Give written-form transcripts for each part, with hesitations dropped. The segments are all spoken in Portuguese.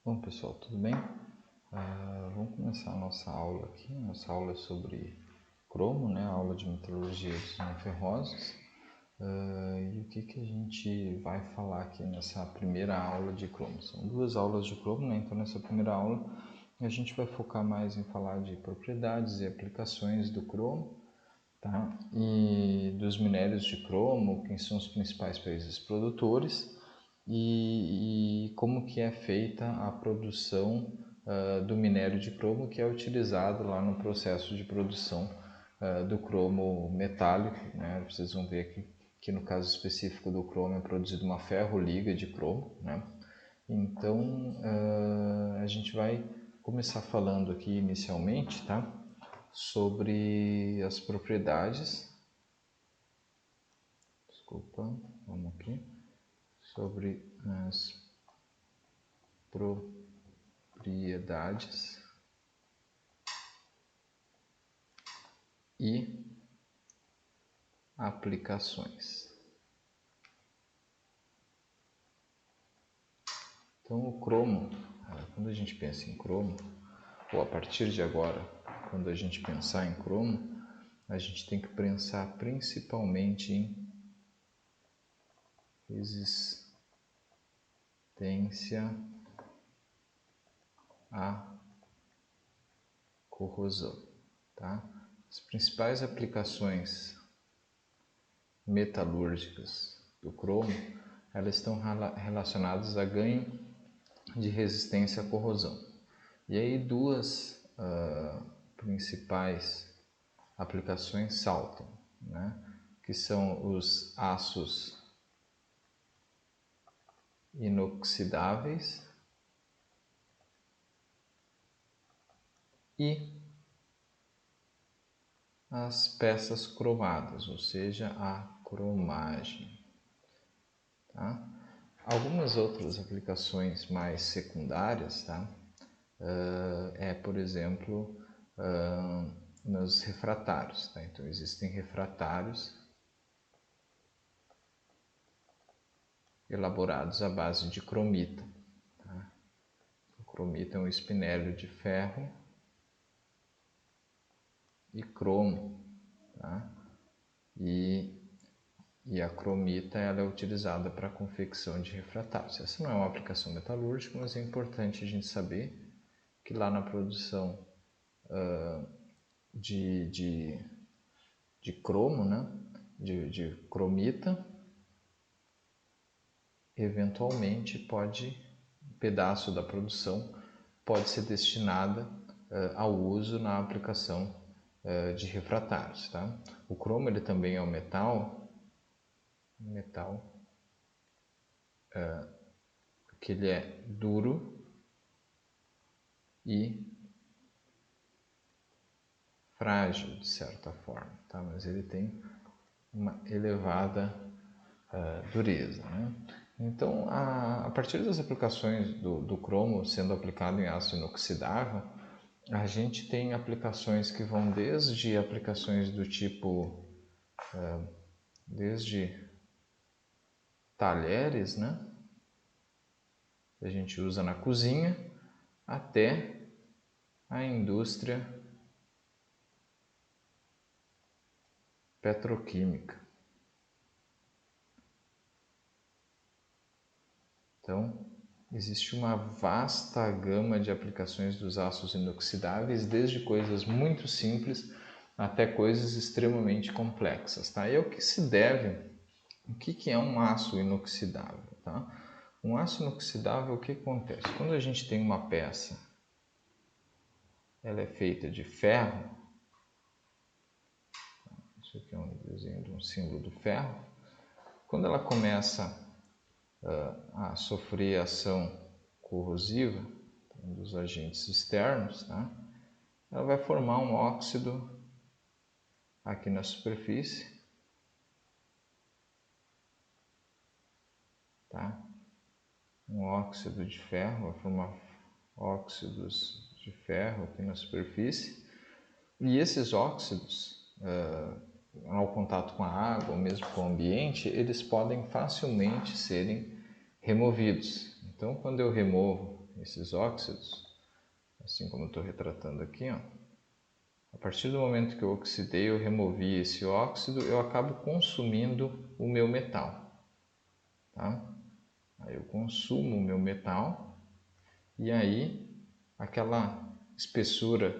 Bom pessoal, tudo bem? Vamos começar a nossa aula aqui. Nossa aula é sobre cromo, né? A aula de metalurgia dos ferrosos. E o que a gente vai falar aqui nessa primeira aula de cromo? São duas aulas de cromo, né? Então nessa primeira aula a gente vai focar mais em falar de propriedades e aplicações do cromo, tá? E dos minérios de cromo, quem são os principais países produtores e como que é feita a produção do minério de cromo que é utilizado lá no processo de produção do cromo metálico, né? Vocês vão ver que no caso específico do cromo é produzido uma ferroliga de cromo, né? Então a gente vai começar falando aqui inicialmente, tá? Sobre as propriedades. Desculpa, vamos aqui. Sobre as propriedades e aplicações. Então, o cromo, quando a gente pensa em cromo, ou a partir de agora, quando a gente pensar em cromo, a gente tem que pensar principalmente em resistência à corrosão, tá? As principais aplicações metalúrgicas do cromo, elas estão relacionadas a ganho de resistência à corrosão. E aí duas principais aplicações saltam, né? Que são os aços inoxidáveis e as peças cromadas, ou seja, a cromagem. Tá? Algumas outras aplicações mais secundárias, tá? Por exemplo, nos refratários. Tá? Então, existem refratários elaborados à base de cromita. Tá? O cromita é um espinélio de ferro e cromo. Tá? E a cromita ela é utilizada para a confecção de refratários. Essa não é uma aplicação metalúrgica, mas é importante a gente saber que lá na produção de cromo, né, de cromita, eventualmente um pedaço da produção pode ser destinada ao uso na aplicação de refratários. Tá? O cromo ele também é um metal que ele é duro e frágil de certa forma, tá? Mas ele tem uma elevada dureza, né? Então, a partir das aplicações do cromo sendo aplicado em aço inoxidável, a gente tem aplicações que vão desde aplicações do tipo, desde talheres, né? Que a gente usa na cozinha, até a indústria petroquímica. Então, existe uma vasta gama de aplicações dos aços inoxidáveis, desde coisas muito simples até coisas extremamente complexas. Tá? E ao que se deve, o que é um aço inoxidável? Tá? Um aço inoxidável, o que acontece? Quando a gente tem uma peça, ela é feita de ferro, isso aqui é um desenho de um símbolo do ferro, quando ela começa a sofrer ação corrosiva dos agentes externos, tá? Ela vai formar um óxido aqui na superfície, tá? Um óxido de ferro, vai formar óxidos de ferro aqui na superfície, e esses óxidos, ao contato com a água ou mesmo com o ambiente, eles podem facilmente serem removidos. Então, quando eu removo esses óxidos, assim como eu estou retratando aqui, ó. A partir do momento que eu oxidei, eu removi esse óxido, eu acabo consumindo o meu metal, tá? Aí eu consumo o meu metal e aí aquela espessura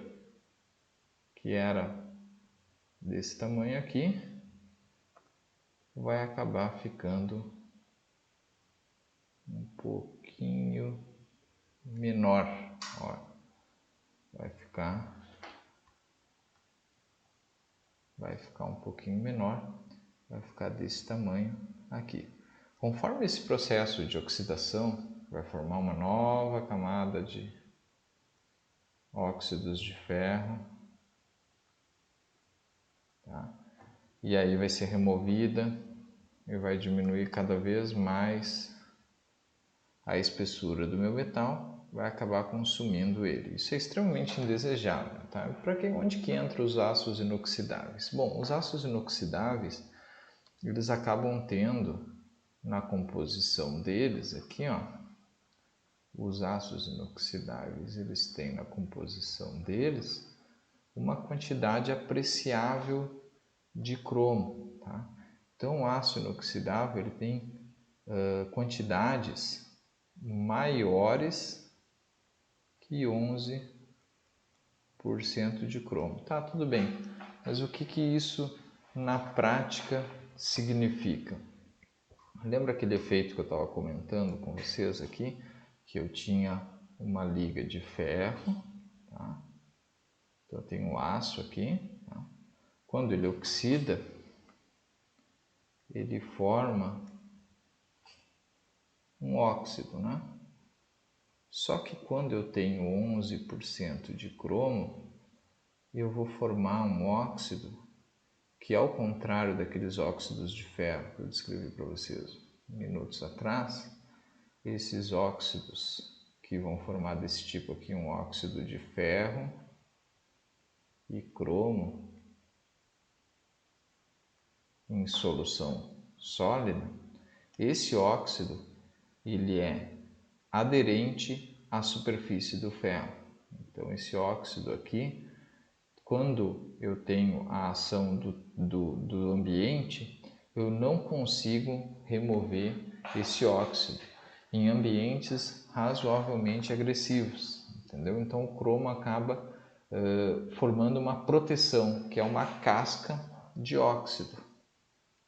que era desse tamanho aqui vai acabar ficando um pouquinho menor, ó. Vai ficar um pouquinho menor, vai ficar desse tamanho aqui. Conforme esse processo de oxidação, vai formar uma nova camada de óxidos de ferro, tá? E aí vai ser removida e vai diminuir cada vez mais a espessura do meu metal, vai acabar consumindo ele. Isso é extremamente indesejável, tá? Onde que entram os aços inoxidáveis? Bom, os aços inoxidáveis, eles acabam tendo na composição deles, aqui ó, os aços inoxidáveis, eles têm na composição deles uma quantidade apreciável de cromo, tá? Então o aço inoxidável ele tem quantidades maiores que 11% de cromo. Tá, tudo bem, mas o que isso na prática significa? Lembra aquele efeito que eu estava comentando com vocês aqui? Que eu tinha uma liga de ferro, tá? Então eu tenho o aço aqui, tá? Quando ele oxida, ele forma um óxido, né? Só que quando eu tenho 11% de cromo, eu vou formar um óxido que, ao contrário daqueles óxidos de ferro que eu descrevi para vocês minutos atrás, esses óxidos que vão formar desse tipo aqui, um óxido de ferro e cromo em solução sólida, esse óxido ele é aderente à superfície do ferro. Então esse óxido aqui, quando eu tenho a ação do ambiente, eu não consigo remover esse óxido em ambientes razoavelmente agressivos, entendeu? Então o cromo acaba formando uma proteção, que é uma casca de óxido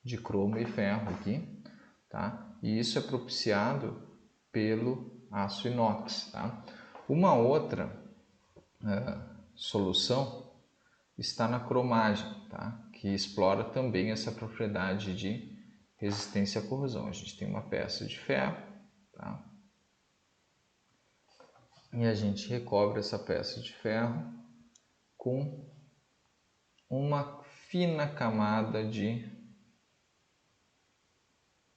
de cromo e ferro aqui, tá? E isso é propiciado pelo aço inox, tá? Uma outra solução está na cromagem, tá? Que explora também essa propriedade de resistência à corrosão. A gente tem uma peça de ferro, tá? E a gente recobre essa peça de ferro com uma fina camada de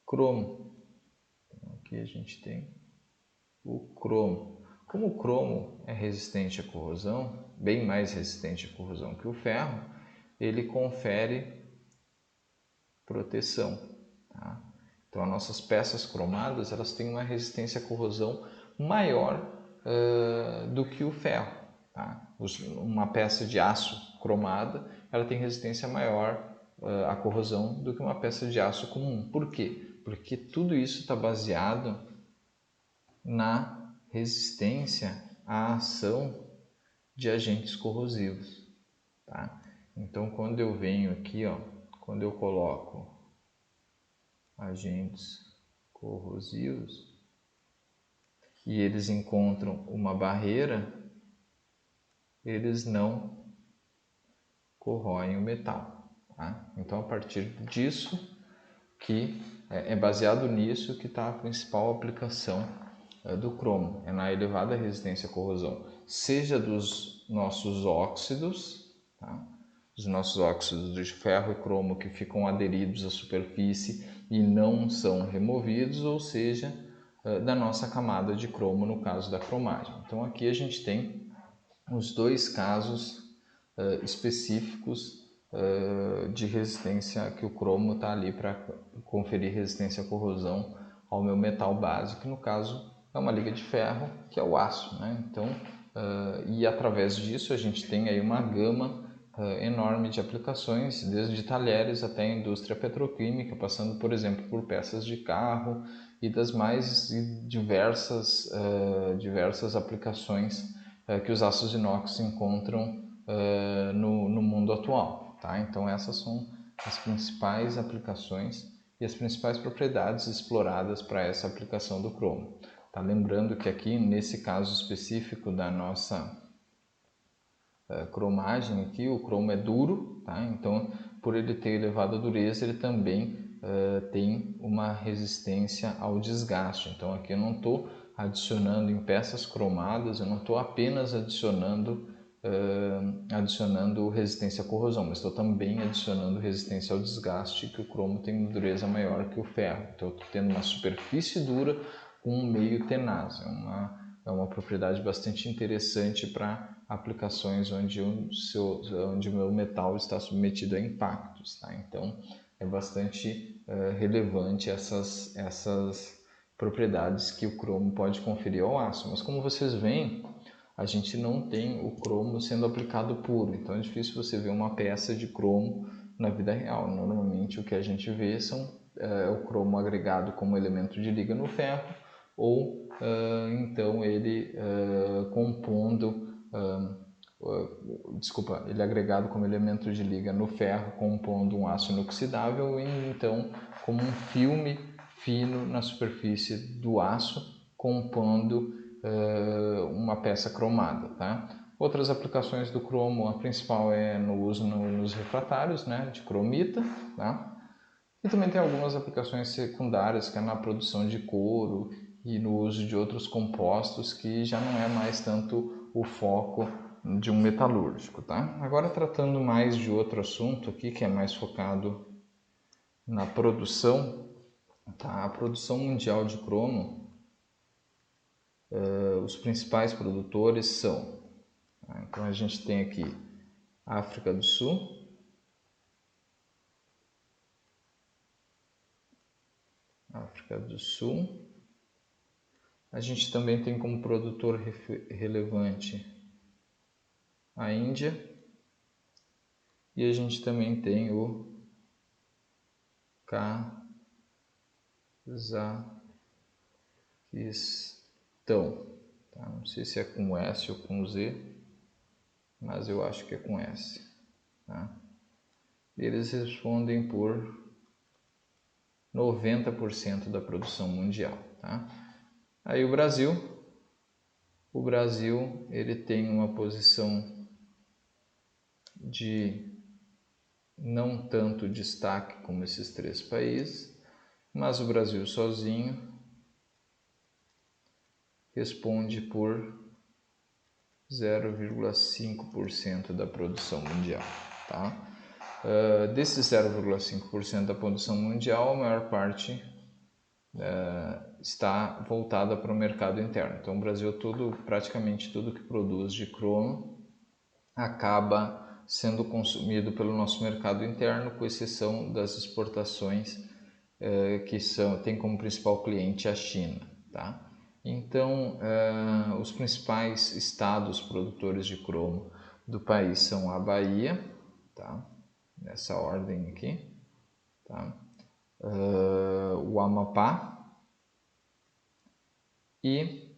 cromo. Então, aqui a gente tem o cromo. Como o cromo é resistente à corrosão, bem mais resistente à corrosão que o ferro, ele confere proteção, tá? Então as nossas peças cromadas elas têm uma resistência à corrosão maior do que o ferro, tá? Uma peça de aço cromada ela tem resistência maior à corrosão do que uma peça de aço comum. Por quê? Porque tudo isso está baseado na resistência à ação de agentes corrosivos, tá? Então quando eu venho aqui, ó, quando eu coloco agentes corrosivos e eles encontram uma barreira, eles não corroem o metal, tá? Então a partir disso que é baseado nisso que está a principal aplicação do cromo, é na elevada resistência à corrosão, seja dos nossos óxidos, tá? Os nossos óxidos de ferro e cromo que ficam aderidos à superfície e não são removidos, ou seja, da nossa camada de cromo no caso da cromagem. Então aqui a gente tem os dois casos específicos de resistência que o cromo está ali para conferir resistência à corrosão ao meu metal básico, no caso é uma liga de ferro, que é o aço, né? Então, e através disso a gente tem aí uma gama enorme de aplicações, desde talheres até a indústria petroquímica, passando, por exemplo, por peças de carro e das mais diversas aplicações que os aços inox encontram no mundo atual. Tá? Então essas são as principais aplicações e as principais propriedades exploradas para essa aplicação do cromo. Tá? Lembrando que aqui, nesse caso específico da nossa cromagem aqui, o cromo é duro, tá? Então por ele ter elevada dureza, ele também tem uma resistência ao desgaste. Então aqui eu não estou adicionando em peças cromadas, eu não estou apenas adicionando resistência à corrosão, mas estou também adicionando resistência ao desgaste, que o cromo tem uma dureza maior que o ferro. Então eu estou tendo uma superfície dura com um meio tenaz. É uma propriedade bastante interessante para aplicações onde o meu metal está submetido a impactos. Tá? Então é bastante relevante essas propriedades que o cromo pode conferir ao aço. Mas como vocês veem, a gente não tem o cromo sendo aplicado puro, então é difícil você ver uma peça de cromo na vida real. Normalmente o que a gente vê o cromo agregado como elemento de liga no ferro, ou então ele ele agregado como elemento de liga no ferro, compondo um aço inoxidável, e então como um filme fino na superfície do aço, compondo uma peça cromada. Tá? Outras aplicações do cromo, a principal é no uso nos refratários, né, de cromita. Tá? E também tem algumas aplicações secundárias, que é na produção de couro e no uso de outros compostos, que já não é mais tanto o foco de um metalúrgico. Tá? Agora, tratando mais de outro assunto aqui, que é mais focado na produção, tá? A produção mundial de cromo, os principais produtores são, tá? Então a gente tem aqui África do Sul, a gente também tem como produtor relevante a Índia, e a gente também tem o Cazaquistão. Tá? Não sei se é com S ou com Z, mas eu acho que é com S. Tá? Eles respondem por 90% da produção mundial. Tá? Aí o Brasil ele tem uma posição de não tanto destaque como esses três países, mas o Brasil sozinho responde por 0,5% da produção mundial. Tá? Desses 0,5% da produção mundial, a maior parte está voltada para o mercado interno. Então o Brasil praticamente tudo que produz de cromo acaba sendo consumido pelo nosso mercado interno, com exceção das exportações que tem como principal cliente a China. Tá? Então, os principais estados produtores de cromo do país são a Bahia, tá? Nessa ordem aqui, tá? O Amapá e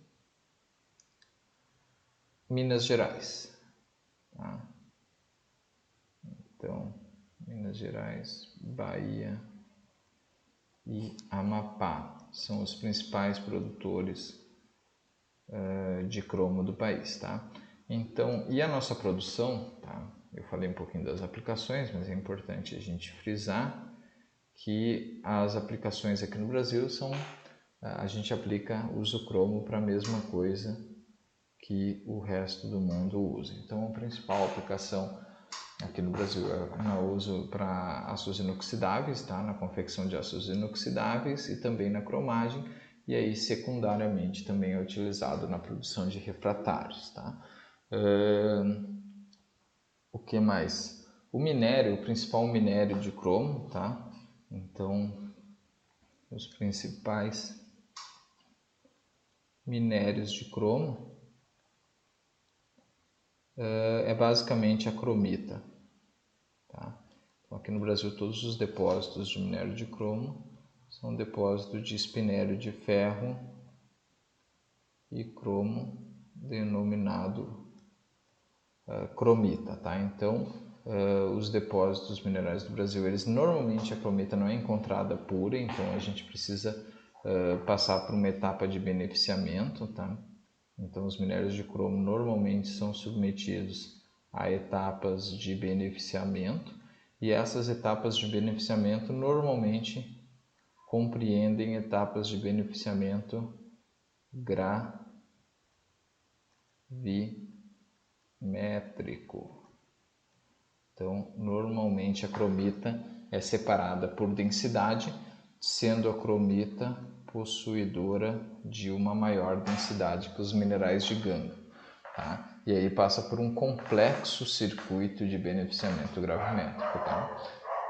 Minas Gerais. Tá? Então, Minas Gerais, Bahia e Amapá são os principais produtores de cromo do país. Tá? Então, e a nossa produção, tá? Eu falei um pouquinho das aplicações, mas é importante a gente frisar que as aplicações aqui no Brasil a gente usa o cromo para a mesma coisa que o resto do mundo usa. Então, a principal aplicação aqui no Brasil é o uso para aços inoxidáveis, tá? Na confecção de aços inoxidáveis e também na cromagem, e aí secundariamente também é utilizado na produção de refratários. Tá? O que mais? O principal minério de cromo, tá? Então, os principais minérios de cromo é basicamente a cromita. Tá? Então, aqui no Brasil, todos os depósitos de minério de cromo são depósitos de espinério de ferro e cromo, denominado cromita. Tá? Então, os depósitos minerais do Brasil, normalmente a cromita não é encontrada pura, então a gente precisa passar por uma etapa de beneficiamento. Tá? Então, os minérios de cromo normalmente são submetidos a etapas de beneficiamento, e essas etapas de beneficiamento normalmente compreendem etapas de beneficiamento gravimétrico. Então, normalmente a cromita é separada por densidade, sendo a cromita possuidora de uma maior densidade que os minerais de gangue. Tá? E aí passa por um complexo circuito de beneficiamento gravimétrico. Tá?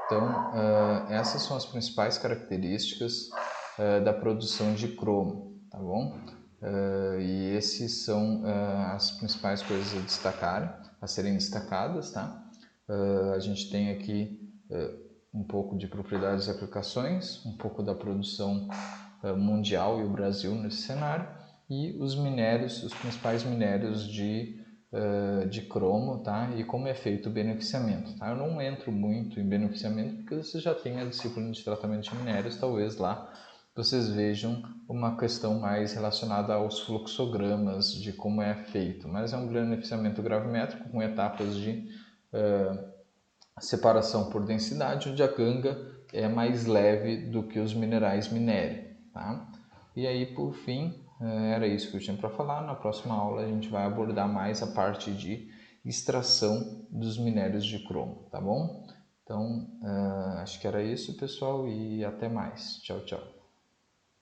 Então, essas são as principais características da produção de cromo, tá bom? E esses são as principais coisas a destacar, a serem destacadas, tá? A gente tem aqui um pouco de propriedades e aplicações, um pouco da produção mundial e o Brasil nesse cenário, e os minérios, os principais minérios de cromo, tá? E como é feito o beneficiamento. Tá? Eu não entro muito em beneficiamento porque você já tem a disciplina de tratamento de minérios, talvez lá vocês vejam uma questão mais relacionada aos fluxogramas de como é feito, mas é um beneficiamento gravimétrico com etapas de separação por densidade, onde a ganga é mais leve do que os minerais minério. Tá? E aí, por fim, era isso que eu tinha para falar. Na próxima aula a gente vai abordar mais a parte de extração dos minérios de cromo, tá bom? Então, acho que era isso, pessoal, e até mais. Tchau, tchau.